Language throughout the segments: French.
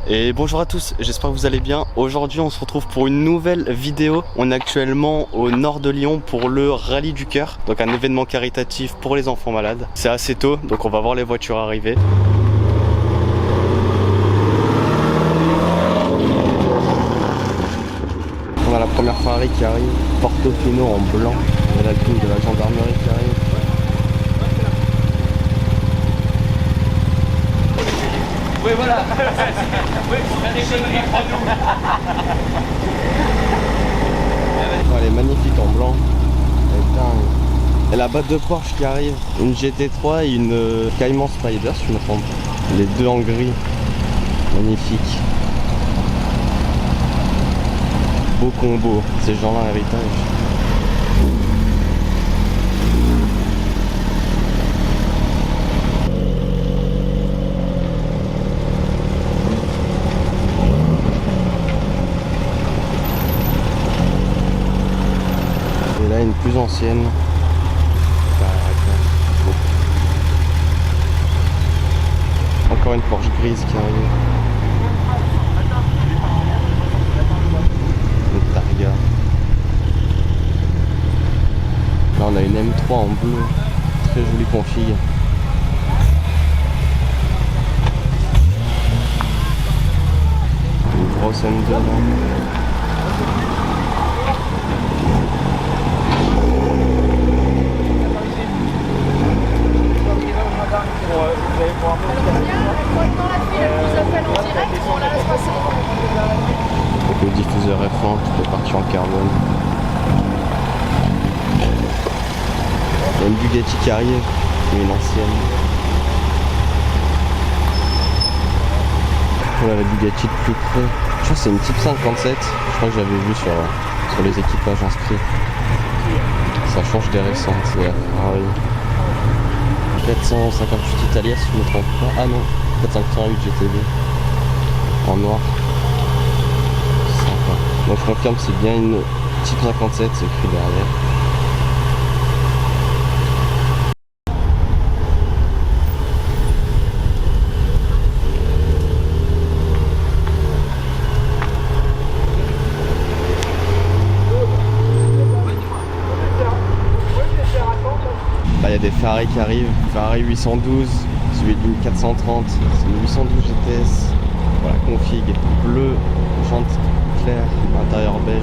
Et bonjour à tous, j'espère que vous allez bien. Aujourd'hui on se retrouve pour une nouvelle vidéo. On est actuellement au nord de Lyon pour le Rallye du Cœur, donc un événement caritatif pour les enfants malades. C'est assez tôt, donc on va voir les voitures arriver. On a la première Ferrari qui arrive, Portofino en blanc, on a la double de la gendarmerie qui arrive. Oui, voilà. Oui, c'est des conneries, prends-nous. Elle est magnifique en blanc. Elle est dingue. Et la boîte de Porsche qui arrive, une GT3 et une Cayman Spider si je me trompe. Les deux en gris. Magnifique. Beau combo, ces gens-là héritage. Et là une plus ancienne. Encore une Porsche grise qui arrive. Une Targa. Là on a une M3 en bleu. Très jolie config. Une grosse M2 là. Avec le diffuseur F1, toutes les parties en carbone. Il y a une Bugatti qui arrive, mais une ancienne. Voilà la Bugatti de plus près. Je crois que c'est une Type 57. Je crois que j'avais vu sur les équipages inscrits. Ça change des récentes, c'est la Ferrari. 458 Italia si je ne me trompe pas. Ah non, 458 GTB. En noir. Sympa. Donc je confirme c'est bien une Type 57, c'est écrit derrière. Là il y a des Ferrari qui arrivent, Ferrari 812, celui d'une 430, c'est une 812 GTS. Voilà, config, bleu, jante claire, intérieur beige.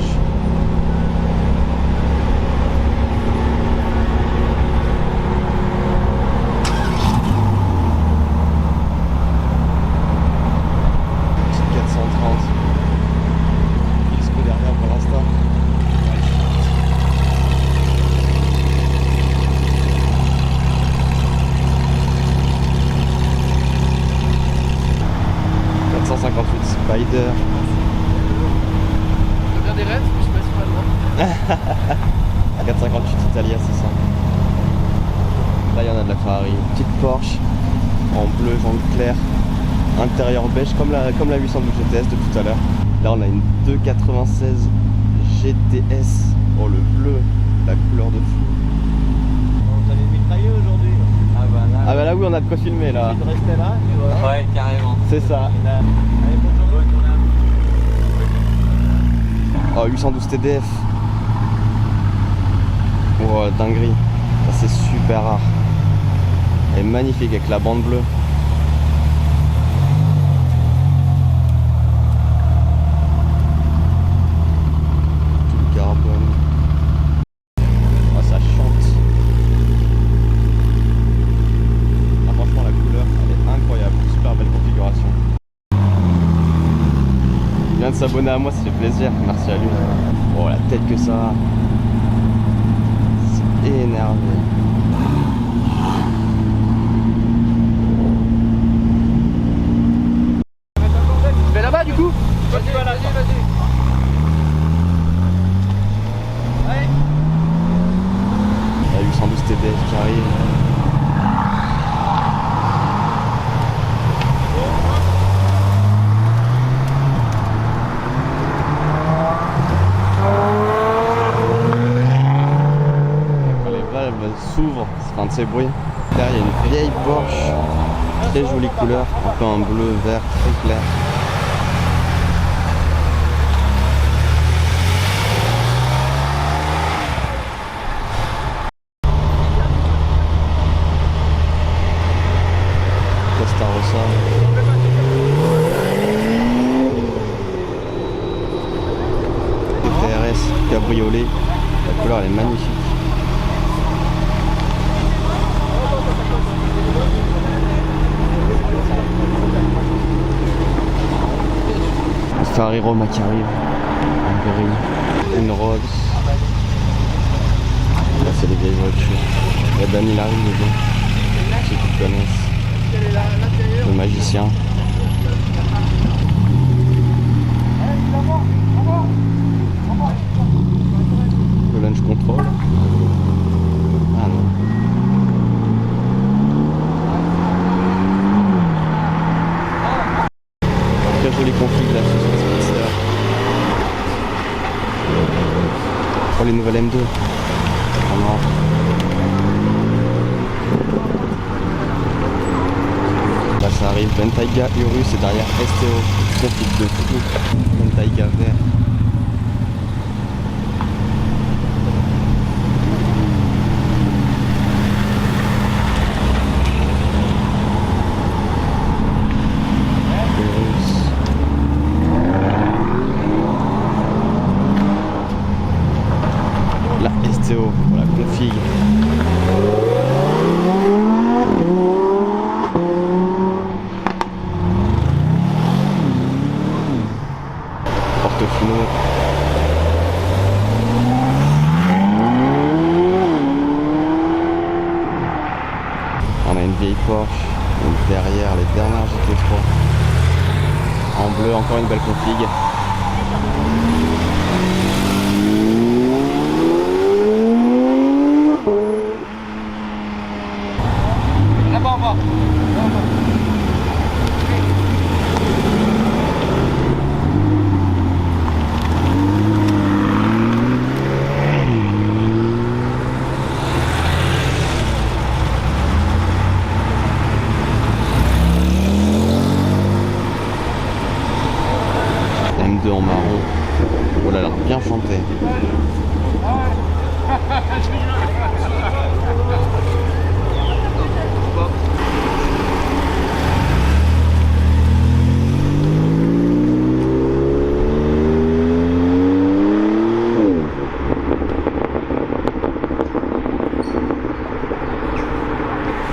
Petite 430. Xco derrière pour l'instant. Spider. Je veux bien des rêves, mais je sais pas si on a le droit. 458 Italia, c'est ça. Là, il y en a de la Ferrari. Petite Porsche en bleu, jaune clair, intérieur beige, comme la 812 GTS de tout à l'heure. Là, on a une 296 GTS. Oh, le bleu, la couleur de fou. On t'avait mitraillé aujourd'hui. Ah bah là, oui, on a de quoi filmer là. Tu restais là, et voilà. Ouais, carrément. C'est ça. Allez, bonne journée. Oh, 812 TDF. Oh, dinguerie. Ça, c'est super rare. Elle est magnifique avec la bande bleue. Tout le carbone. Oh, ça chante. Ah, franchement, la couleur, elle est incroyable. Super belle configuration. Il vient de s'abonner à moi, ça fait plaisir. Merci à lui. Oh, la tête que ça a. C'est énervé. Tu vas là-bas du coup? Vas-y, vas-y. Ouais. La 812 TDF qui arrive. S'ouvre, c'est un de ces bruits. Derrière il y a une vieille Porsche, très jolie couleur, un peu un bleu vert très clair. cabriolet. La couleur elle est magnifique. Ferrari Roma qui arrive en gris, une rose. Là c'est les vieilles voitures. Il y a Daniel arrive dedans, ceux qui connaissent. Le magicien. Le Launch Control. Ah non. Très joli config là sur ce Speedster. Oh les nouvelles M2. Oh non. Là ça arrive, Bentayga Urus et derrière STO. Config de fou. Bentayga vert. Pour la config. Portofino. On a une vieille Porsche, donc derrière les dernières GT3. En bleu, encore une belle config. M2 en marron. Oh là là, bien chanté.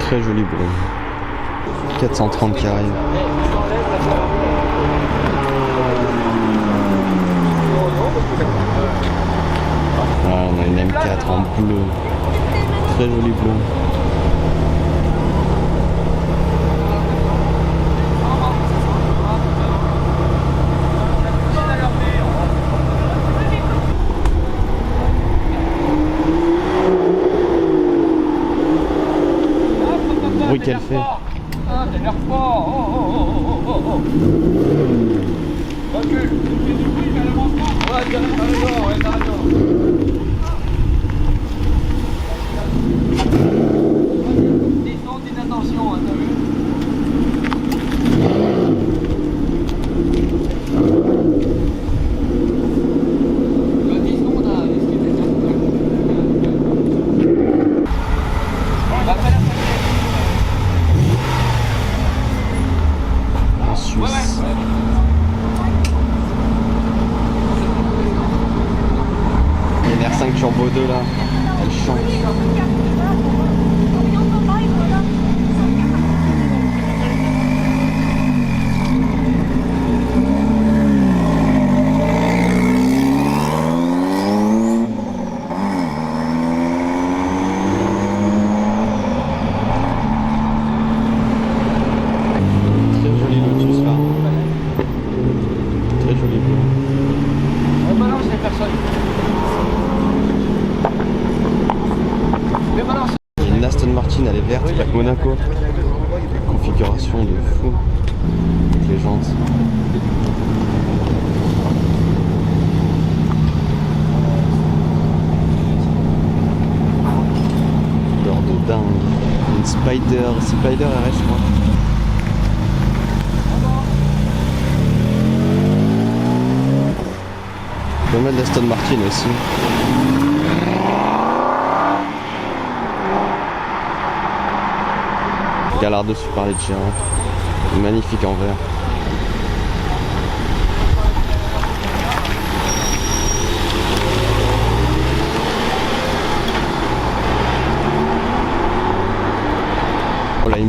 Très joli bruit. 430 qui arrive. Voilà, on a une M4 en bleu. Très joli bleu. Le bruit qu'elle fait. Ah, t'énerve pas. Oh. Recule. Tu fais du bruit, mais elle avance pas. Ouais, t'as raison. Descends, d'inattention, t'as vu? Turbo 2 là, elle chante. Très joli Lotus là. Très joli bleu. On balance les personnes. Une Aston Martin, elle est verte, plaque Monaco. Configuration de fou. Avec les jantes. Couleur de dingue. Une Spider RS je crois. Pas mal d'Aston Martin aussi. Gallardo Superleggera, magnifique en vert.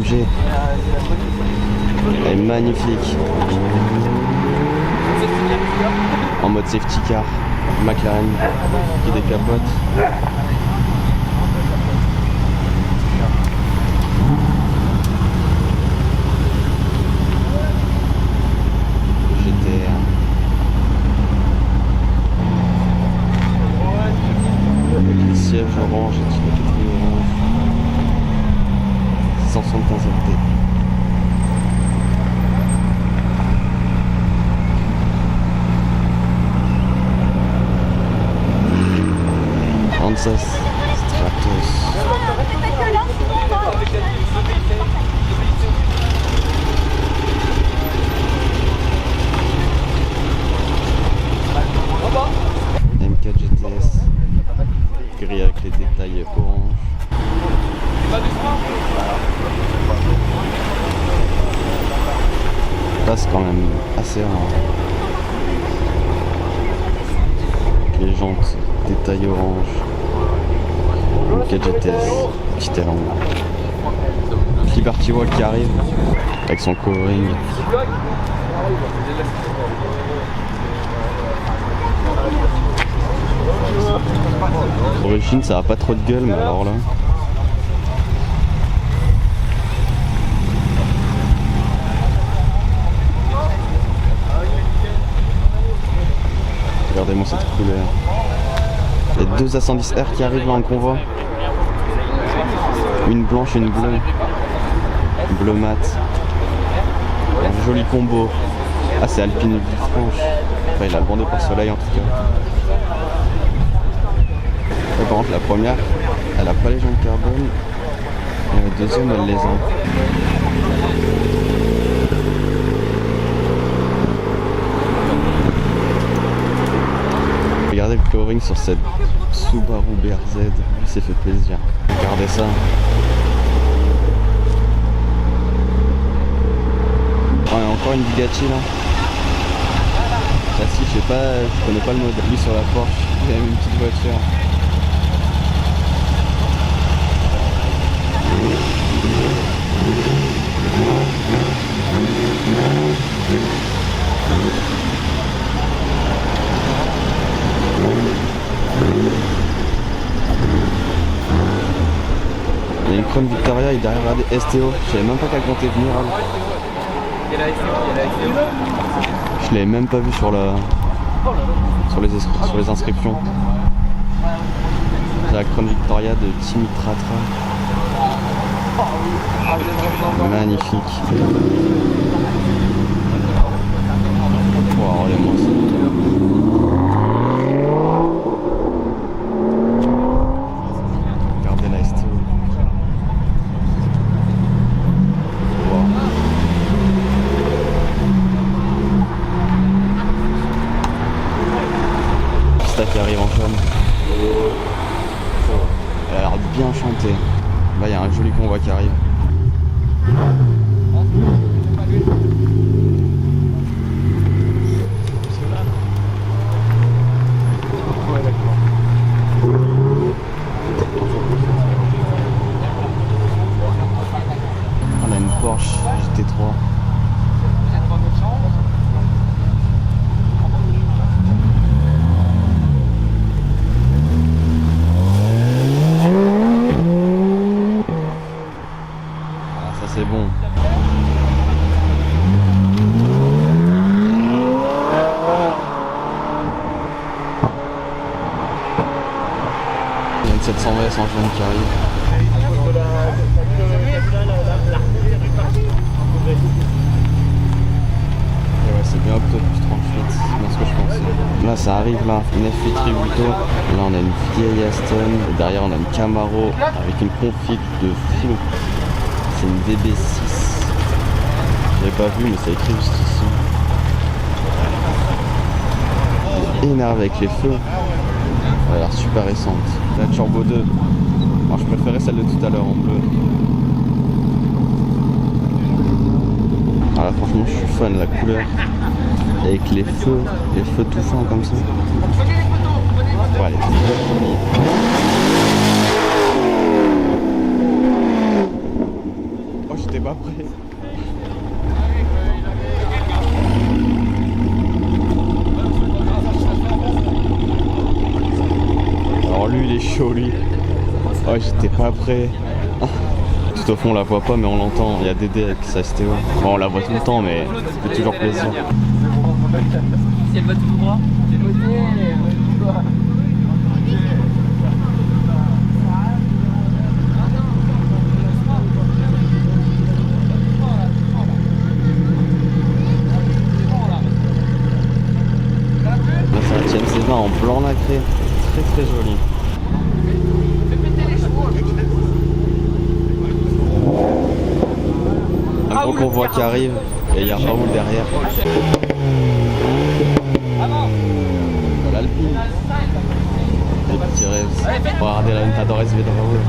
AMG. Elle est magnifique. En mode safety car. McLaren qui décapote. GTR. Les sièges orange et tout le orange. 175 LT. Kansas Stratos. M4 GTS. Gris avec les détails orange. Là c'est quand même assez rare. Les jantes, détail orange. M4 GTS, petit élan. Liberty Walk qui arrive avec son covering. D'origine ça a pas trop de gueule, mais alors là. Regardez-moi cette couleur. Il y a deux A110R qui arrivent là en convoi. Une blanche et une bleue. Bleu mat. Un joli combo. Ah c'est Alpine Villefranche. Enfin il a le bandeau par soleil en tout cas. Et par contre la première, elle a pas les jantes carbone. Et la deuxième elle les a. Regardez le covering sur cette Subaru BRZ, il s'est fait plaisir. Regardez ça. Ouais, encore une Bugatti là. Celle-ci, je sais pas, je connais pas le modèle. Lui sur la Porsche, il a même une petite voiture. Il y a une Crown Victoria et derrière regardez STO, je savais même pas qu'elle comptait venir. Je l'avais même pas vu sur les inscriptions. La Crown Victoria de Timmy Tratra. Magnifique. Wow, les monstres. Regardez la STO. Qui arrive en jaune. Elle a l'air bien chantée. Là il y a un joli convoi qui arrive. On a une Porsche GT3. C'est bon. Il y a une 720 en jaune qui arrive. Et ouais, c'est bien Octo plus 38, c'est bien ce que je pensais. Là ça arrive là, une F8 Tributo. Là on a une vieille Aston. Et derrière on a une Camaro avec une config de fou. C'est une DB6. J'avais pas vu mais c'est écrit juste ici. Énervé avec les feux. Elle a l'air super récente. La Turbo 2. Alors, je préférais celle de tout à l'heure en bleu. Alors franchement je suis fan de la couleur. Avec les feux tout fins comme ça. Ouais, elle est très jolie. Oh, j'étais est pas prêt. Alors lui il est chaud lui. Oh j'étais pas prêt. Tout au fond on la voit pas mais on l'entend. Il y a Dédé avec sa STO. Bon on la voit tout le temps mais ça fait toujours plaisir. Si elle va tout droit, Là c'est la Tienne C20 en blanc nacré. Très très joli. Un gros convoi qui arrive et il y a Raoul derrière. L'Alpine. Les petits rêves. Regardez la Ventador SV de Raoul.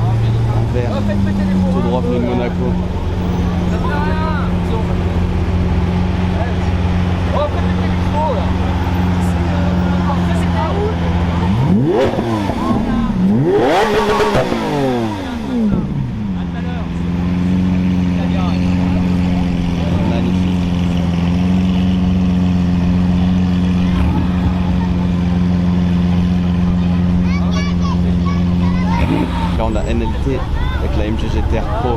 En vert. Tout droit venu de Monaco. Là on a NLT avec la MG GTR Pro.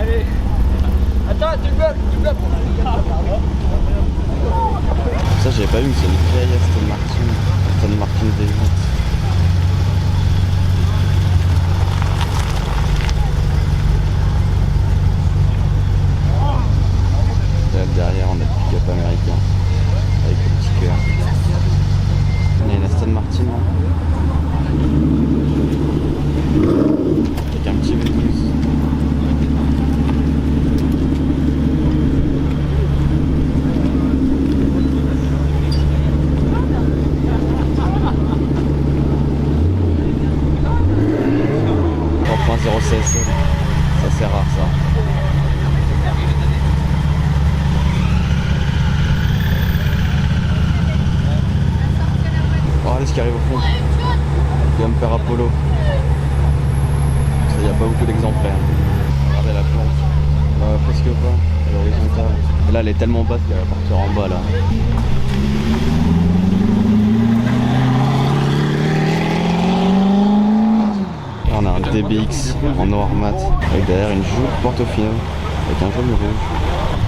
allez. Attends, tu bloques. Ça j'avais pas vu mais c'est une vieille Aston Martin. Aston Martin V8. Derrière on a le pick-up américain avec le petit cœur. On a une Aston Martin là. Avec un petit V12. CSL. Ça c'est rare ça. Regardez ce qui arrive au fond. Bumper Apollo. Il n'y a pas beaucoup d'exemplaires. Regardez la plante. Presque pas. Elle est horizontale. Et là elle est tellement basse qu'elle va partir en bas là. On a un DBX en noir mat avec derrière une joue Portofino avec un jaune rouge.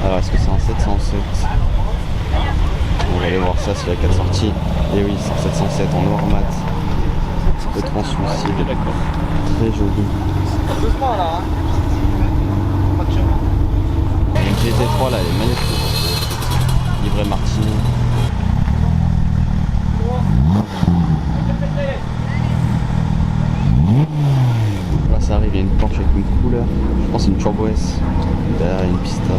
Alors est-ce que c'est un 707? On va aller voir ça s'il y a 4 sorties. Et oui c'est un 707 en noir mat. Le translucide. Très joli. Doucement là. Une GT3 là elle est magnifique. Livrée Martini. Là ça arrive, il y a une Porsche avec une couleur. Je pense que c'est une Turbo S. Derrière il y a une Pista.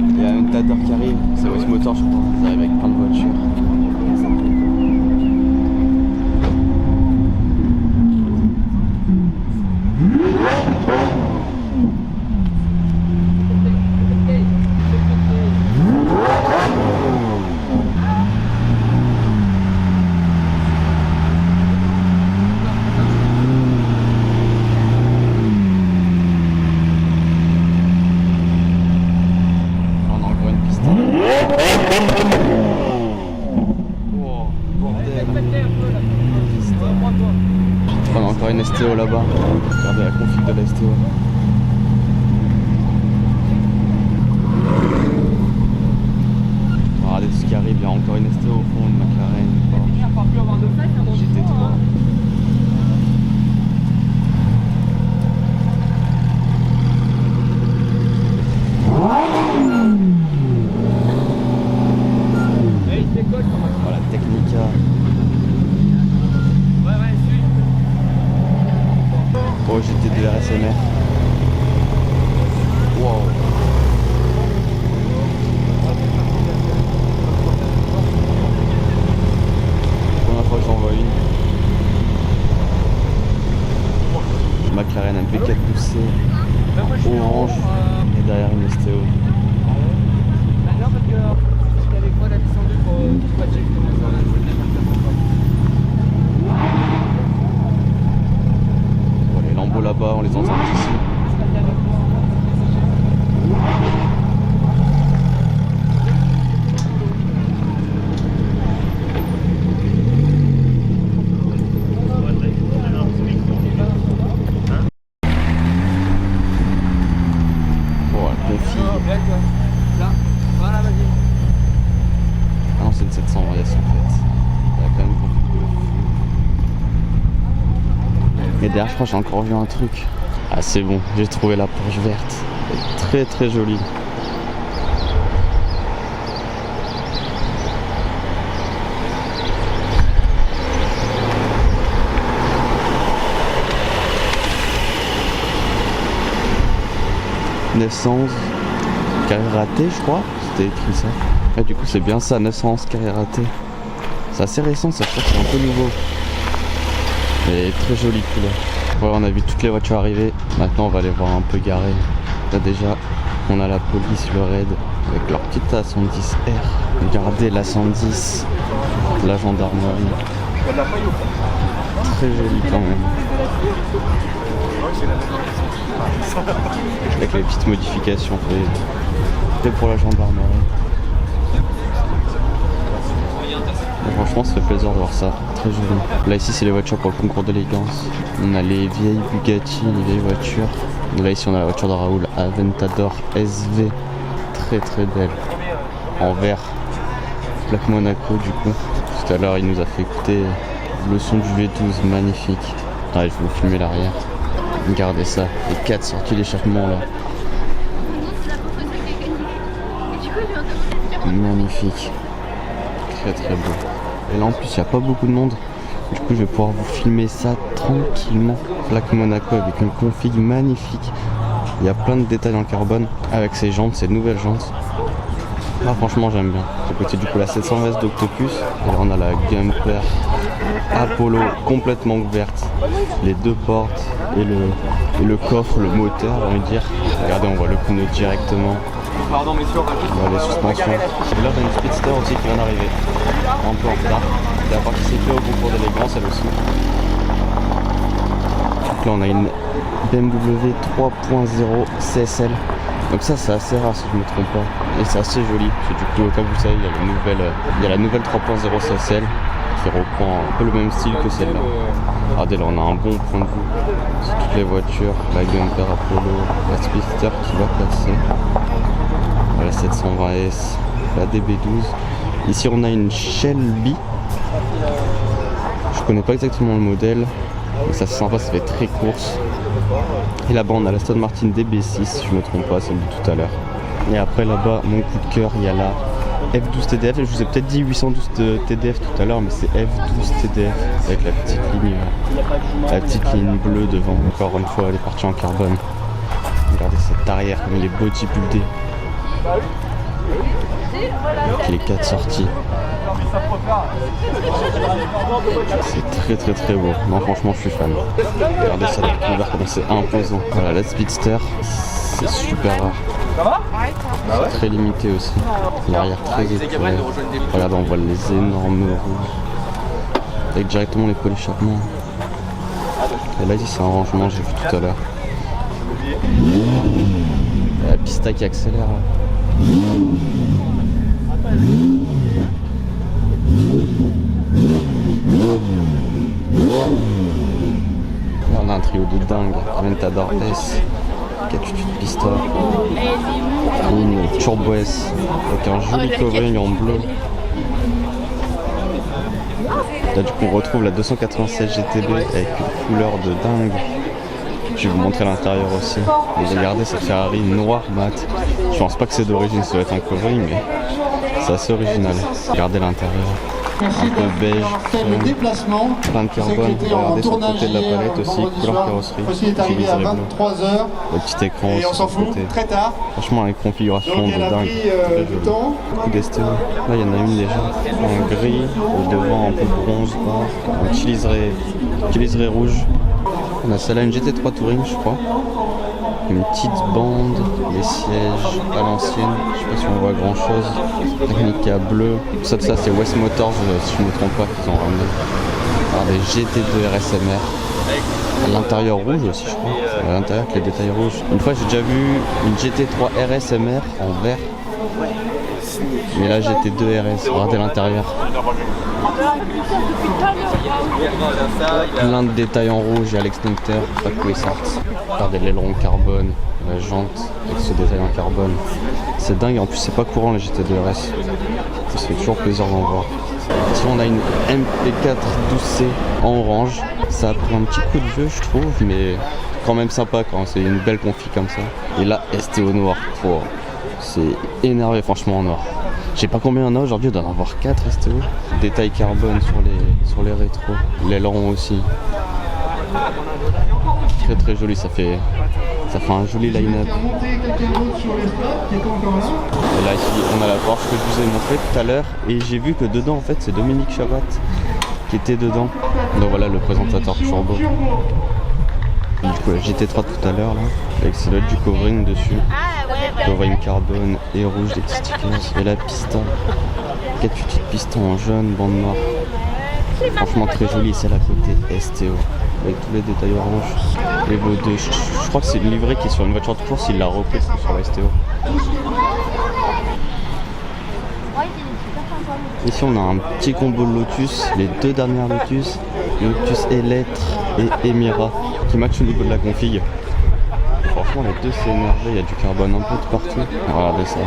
Il y a un Tador qui arrive, c'est West Motor je crois, ça arrive avec plein de voitures. On a encore une STO là-bas. Regardez la config de la STO. Regardez tout ce qui arrive, il y a encore une STO au fond, une McLaren, une Porsche, GT3. faire une STO. Non, parce que j'étais avec moi, la descendue pour watcher comment ça va. Bon, les lambeaux là-bas, on les entend ici. Là, voilà, vas-y. Ah non, c'est une 700 en fait. Il y a quand même beaucoup de... Et derrière, je crois que j'ai encore vu un truc. Ah, c'est bon, j'ai trouvé la Porsche verte. Elle est très très jolie. « 911 carré raté, je crois, c'était écrit ça. Et du coup c'est bien ça, 911 carré raté. C'est assez récent, ça, je crois que c'est un peu nouveau. Et très jolie couleur. Voilà, on a vu toutes les voitures arriver. Maintenant on va les voir un peu garées. Là déjà, on a la police, le raid, avec leur petite A110R. Regardez la 110, la gendarmerie. Très jolie quand même. Avec les petites modifications faites pour la gendarmerie. Et franchement, ça fait plaisir de voir ça. Très joli. Là, ici, c'est les voitures pour le concours d'élégance. On a les vieilles Bugatti, les vieilles voitures. Et là, ici, on a la voiture de Raoul, Aventador SV. Très très belle. En vert. Black Monaco, du coup. Tout à l'heure, il nous a fait écouter le son du V12, magnifique. Ah, je vais vous filmer l'arrière. Regardez ça, les 4 sorties d'échappement là. Magnifique. Très très beau. Et là en plus il n'y a pas beaucoup de monde. Du coup je vais pouvoir vous filmer ça tranquillement. Black Monaco avec une config magnifique. Il y a plein de détails en carbone avec ces jantes, ces nouvelles jantes. Ah, franchement j'aime bien. À côté du coup la 720 d'Octopus. Et là on a la Gumper Apollo complètement ouverte. Les deux portes et le coffre, le moteur on va dire. Regardez, on voit le pneu directement. Pardon messieurs, On voit les suspensions. Et là on a une Speedster aussi qui vient d'arriver. Un peu en retard. Et la partie sécurité au concours d'élégance elle aussi. Donc là on a une BMW 3.0 CSL. Donc ça c'est assez rare si je ne me trompe pas. Et c'est assez joli. Parce que du coup comme vous savez il y a la nouvelle 3.0 CSL qui reprend un peu le même style que celle-là. Regardez là on a un bon point de vue sur toutes les voitures. La Gumper Apollo, la Speedster qui va passer. La 720S, la DB12. Ici on a une Shelby. Je connais pas exactement le modèle. Mais ça c'est sympa, ça fait très course. Et là-bas on a la Aston Martin DB6 si je me trompe pas, celle de tout à l'heure. Et après là-bas mon coup de cœur il y a la F12 TDF. Je vous ai peut-être dit 812 TDF tout à l'heure mais c'est F12 TDF avec la petite ligne bleue devant. Encore une fois elle est partie en carbone. Regardez cette arrière comme il est bodybuildé. Avec les 4 sorties. C'est très très très beau. Non franchement je suis fan. Regardez ça la couleur comme c'est imposant. Voilà la Speedster c'est super rare. C'est très limité aussi. L'arrière très épuré. Regardez on voit les énormes roues. Avec directement les pots d'échappement. Et là ici c'est un rangement j'ai vu tout à l'heure. La pista qui accélère. Là on a un trio de dingue. Aventador S, 48 pistons, une Turbo S avec un joli covering en bleu. Là du coup on retrouve la 296 GTB avec une couleur de dingue. Je vais vous montrer l'intérieur aussi. Et regardez cette Ferrari noire mat. Je pense pas que c'est d'origine, ça doit être un covering mais c'est assez original. Regardez l'intérieur. Un peu beige, plein de carbone. Regardez sur le côté de la palette aussi, couleur carrosserie. Utilisé bleu. Le petit écran aussi sur le côté. Franchement une configuration de dingue. Beaucoup d'STO. Là il y en a une déjà en gris, au devant un peu bronze, un petit liseré rouge. On a celle-là une GT3 Touring je crois. une petite bande, les sièges à l'ancienne, je sais pas si on voit grand chose. Technica bleu, tout ça c'est West Motors si je me trompe pas qu'ils ont ramené. Alors des GT2 RSMR. À l'intérieur rouge aussi je crois. À l'intérieur avec les détails rouges. Une fois j'ai déjà vu une GT3 RSMR en vert. Mais là GT2 RS, regardez l'intérieur. Plein de détails en rouge et à l'extincteur, pas de Cuissart. Regardez l'aileron carbone, la jante avec ce détail en carbone. C'est dingue, en plus c'est pas courant les GT2 RS. Ça fait toujours plaisir d'en voir. Ici on a une MP4 12C en orange. Ça a pris un petit coup de vieux je trouve, mais quand même sympa quand c'est une belle config comme ça. Et là STO noir, oh, c'est énervé franchement en noir. Je sais pas combien il y en a aujourd'hui, il doit en avoir 4 STO. Détail carbone sur les rétros, l'aileron aussi. Très très joli, ça fait un joli line-up. Et là ici on a la Porsche que je vous ai montré tout à l'heure et j'ai vu que dedans en fait c'est Dominique Chabat qui était dedans. Donc voilà le présentateur turbo. Du coup la GT3 tout à l'heure là, avec celle du covering dessus. Covering carbone et rouge, des petits stickers. Et la piston, 4 petites pistons en jaune, bande noire. Franchement très jolie celle à côté STO. Avec tous les détails orange. Et vos deux, je crois que c'est le livret qui est sur une voiture de course, il l'a repris sur la STO. Ici on a un petit combo Lotus, les deux dernières Lotus, Lotus Electre et Emira, qui matchent au niveau de la config. Franchement les deux c'est énervé, il y a du carbone un peu de partout. Regardez ça.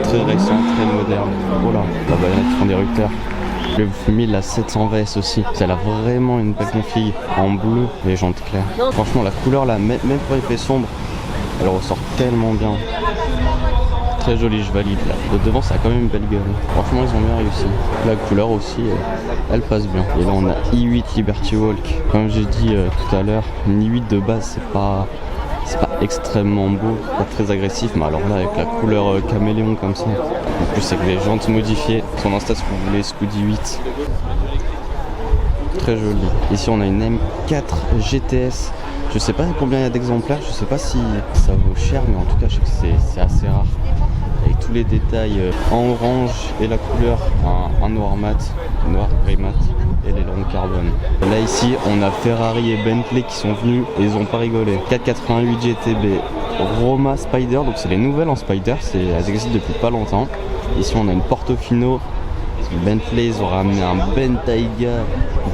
Très récent, très moderne. Oh là, là-bas il y en a qui font des rupteurs. Je vous ai mis la 720S aussi. Elle a vraiment une belle config en bleu et jantes claires. Franchement la couleur là, même quand il fait sombre, elle ressort tellement bien. Très jolie, je valide là. De devant ça a quand même une belle gueule. Franchement ils ont bien réussi. La couleur aussi, elle passe bien. Et là on a i8 Liberty Walk. Comme j'ai dit tout à l'heure, une i8 de base c'est pas extrêmement beau, pas très agressif, mais alors là avec la couleur caméléon comme ça, en plus avec les jantes modifiées, son Insta si vous voulez, Scoot i8, très joli. Ici on a une M4 GTS, je sais pas combien il y a d'exemplaires, je sais pas si ça vaut cher, mais en tout cas je sais que c'est assez rare. Avec tous les détails en orange et la couleur en noir mat, noir gris mat. Et les lampes carbone. Là ici on a Ferrari et Bentley qui sont venus et ils ont pas rigolé. 488 GTB, Roma Spider, donc c'est les nouvelles en Spider, elles existent depuis pas longtemps. Ici on a une Portofino, Bentley ils ont ramené un Bentayga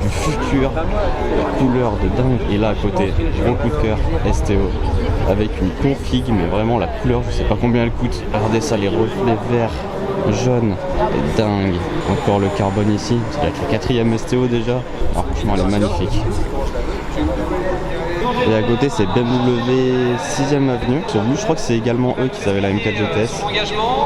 du futur, la couleur de dingue. Et là à côté, gros coup de cœur, STO, avec une config mais vraiment la couleur je sais pas combien elle coûte. Regardez ça, les reflets verts, jaune, et dingue. Encore le carbone ici, c'est avec la 4ème STO déjà. Alors franchement elle est magnifique. Et à côté c'est BMW 6ème avenue. Sur lui je crois que c'est également eux qui avaient la M4 GTS.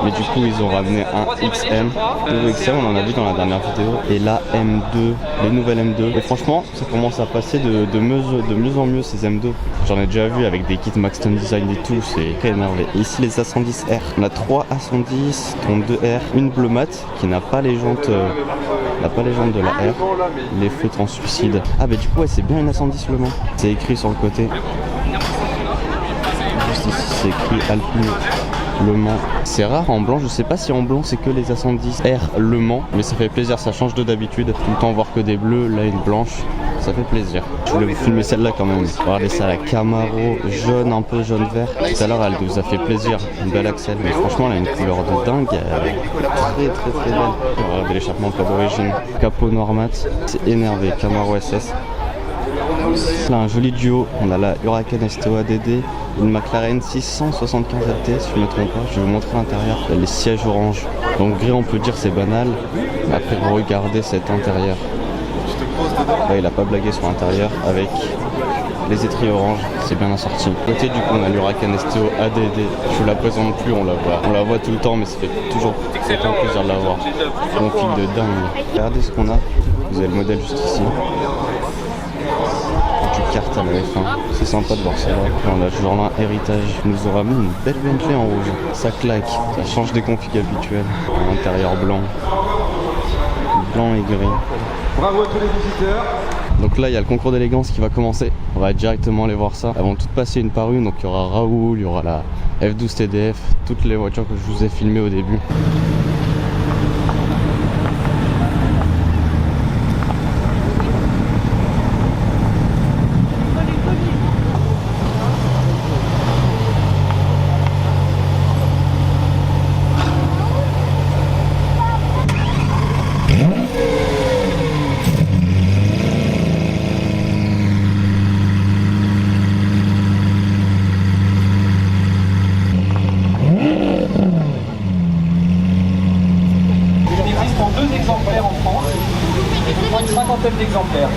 Mais du coup ils ont ramené un XM. Le XM on en a vu dans la dernière vidéo. Et la M2, les nouvelles M2. Et franchement ça commence à passer de mieux en mieux ces M2. J'en ai déjà vu avec des kits Maxton Design et tout, c'est très énervé. Et ici les A110R. On a 3 A110, dont 2 R. Une bleu mat qui n'a pas les jantes. De la R, les feutres en suicide. Ah bah du coup ouais, c'est bien une A110 Le Mans. C'est écrit sur le côté. Juste ici c'est écrit Alpine Le Mans. C'est rare en blanc, je sais pas si en blanc c'est que les A110 R Le Mans, mais ça fait plaisir, ça change d'habitude. Tout le temps voir que des bleus, là une blanche, ça fait plaisir. Je voulais vous filmer celle-là quand même. Regardez ça, la Camaro jaune, un peu jaune-vert. Tout à l'heure elle nous a fait plaisir, une belle axle, mais franchement elle a une couleur de dingue, très belle. Regardez l'échappement pas d'origine. Capot noir mat, c'est énervé, Camaro SS. Là un joli duo, on a la Huracan STO ADD, une McLaren 675 LT si je ne me trompe pas. Je vais vous montrer l'intérieur, les sièges orange. Donc gris on peut dire c'est banal, mais après vous regardez cet intérieur. Là il a pas blagué sur l'intérieur avec les étriers orange, c'est bien assorti. Côté du coup on a l'Huracan STO ADD, je vous la présente plus, on la voit tout le temps mais ça fait toujours autant plaisir de la voir. Config de dingue. Regardez ce qu'on a, vous avez le modèle juste ici. Du kart à la F1, c'est sympa de voir ça là. On a toujours là un héritage, il nous aura mis une belle Bentley en rouge. Ça claque, ça change des configs habituels. Un intérieur blanc et gris. Bravo à tous les visiteurs. Donc là il y a le concours d'élégance qui va commencer. On va directement aller voir ça. Elles vont toutes passer une par une. Donc il y aura Raoul, il y aura la F12 TDF, toutes les voitures que je vous ai filmées au début. D'exemplaires.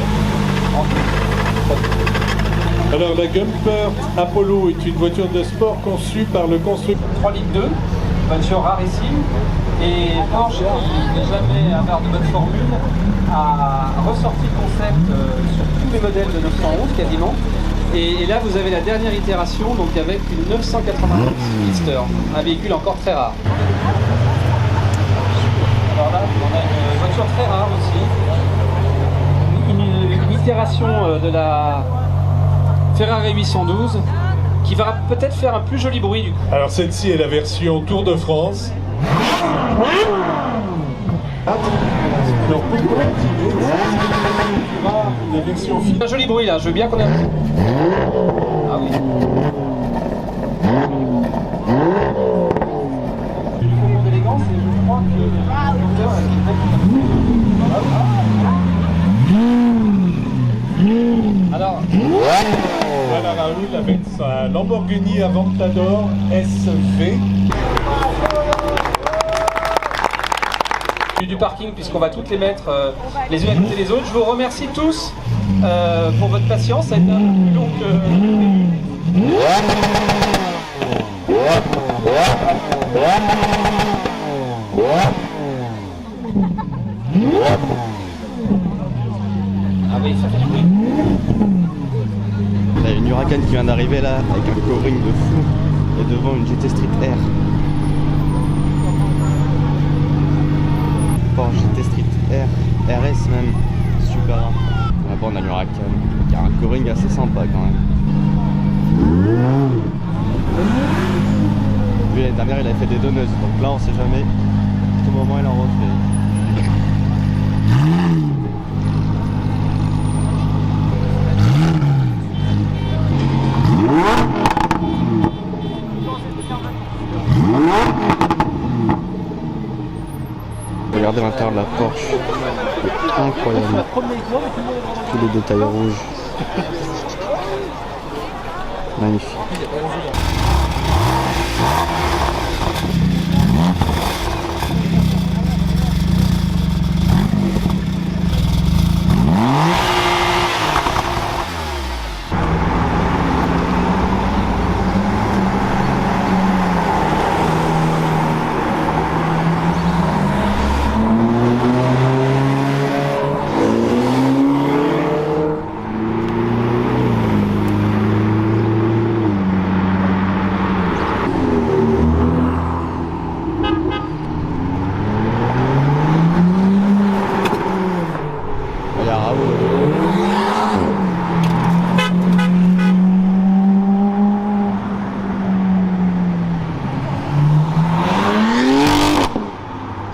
Alors la Gumpert Apollo est une voiture de sport conçue par le constructeur 3 litres 2, voiture rarissime. Et Porsche, qui n'est jamais un verre de bonne formule, a ressorti le concept sur tous les modèles de 911 quasiment. Et là vous avez la dernière itération, donc avec une 990 Speedster, un véhicule encore très rare. Alors là on a une voiture très rare aussi. Une itération de la Ferrari 812 qui va peut-être faire un plus joli bruit du coup. Alors celle-ci est la version Tour de France. Alors pour continuer, la version finale. Un joli bruit là, je veux bien qu'on ait un... Ah oui. Du concours d'élégance et je crois que le moteur alors, Voilà Raoul avec sa Lamborghini Aventador SV. du parking puisqu'on va toutes les mettre les unes à côté des autres. Je vous remercie tous pour votre patience. Ça a été un peu plus long que... Ah oui, ça fait du bruit. Il y a une Huracan qui vient d'arriver là avec un covering de fou et devant une GT Street R. Porsche GT Street R, RS même, super rare. Là-bas on a l'Huracan qui a un covering assez sympa quand même. Lui l'année dernière il avait fait des donneuses, donc là on sait jamais à quel moment il en refait. Regardez l'intérieur de la Porsche, c'est incroyable, tous les détails rouges, magnifique.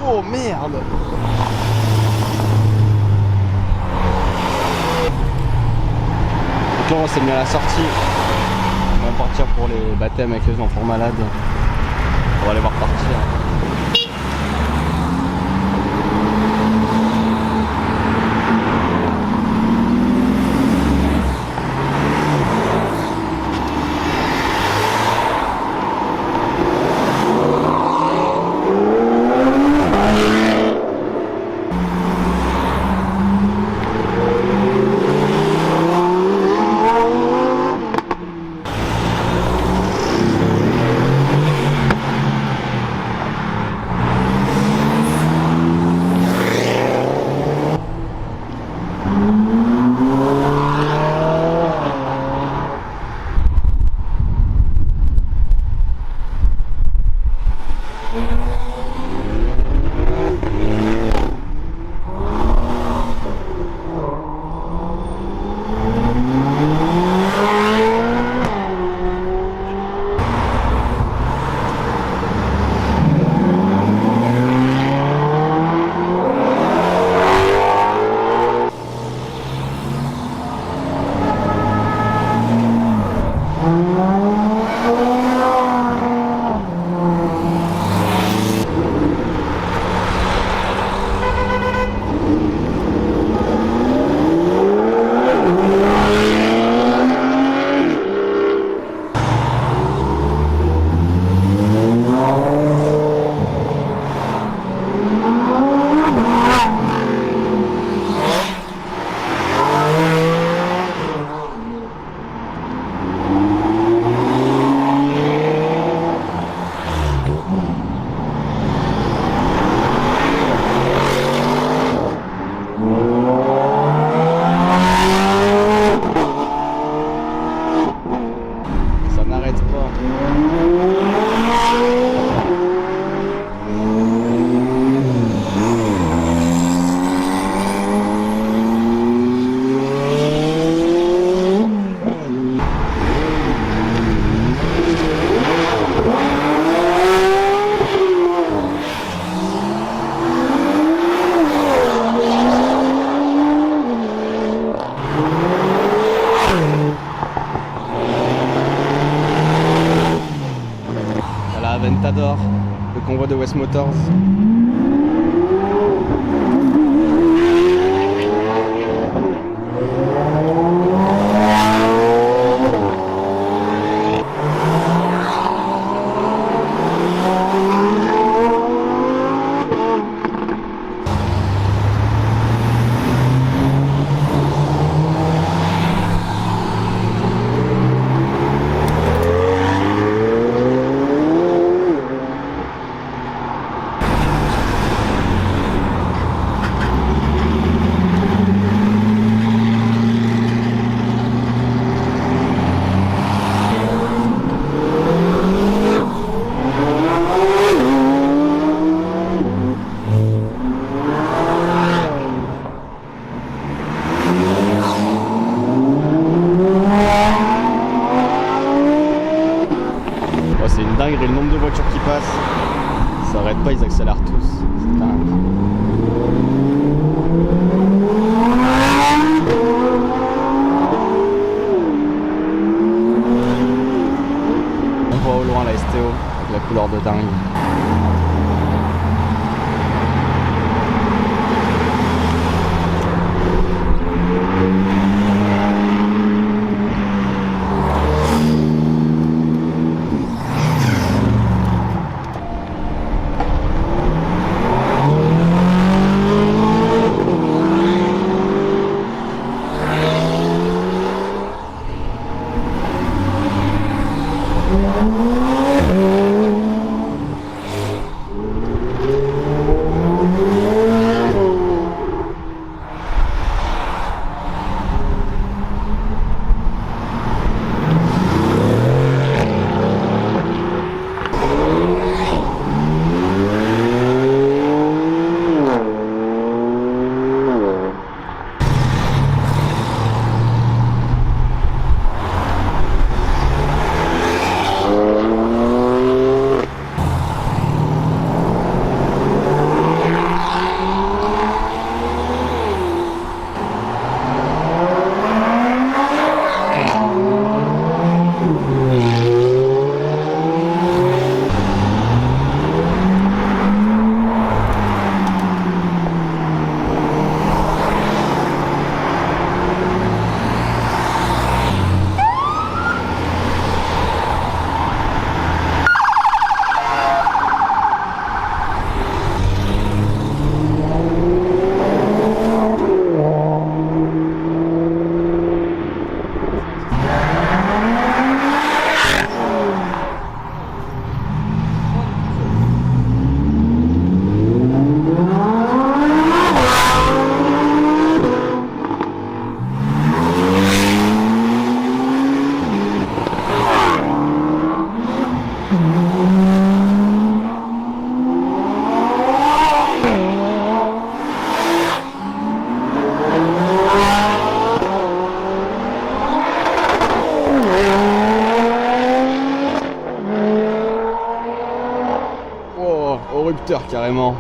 Oh merde! Donc là on s'est mis à la sortie. On va partir pour les baptêmes avec les enfants malades. On va les voir partir. Aventador, le convoi de West Motors. C'est une dinguerie le nombre de voitures qui passent. Ça arrête pas, ils accélèrent tous. C'est dingue. On voit au loin la STO avec la couleur de dingue. Au rupteur carrément.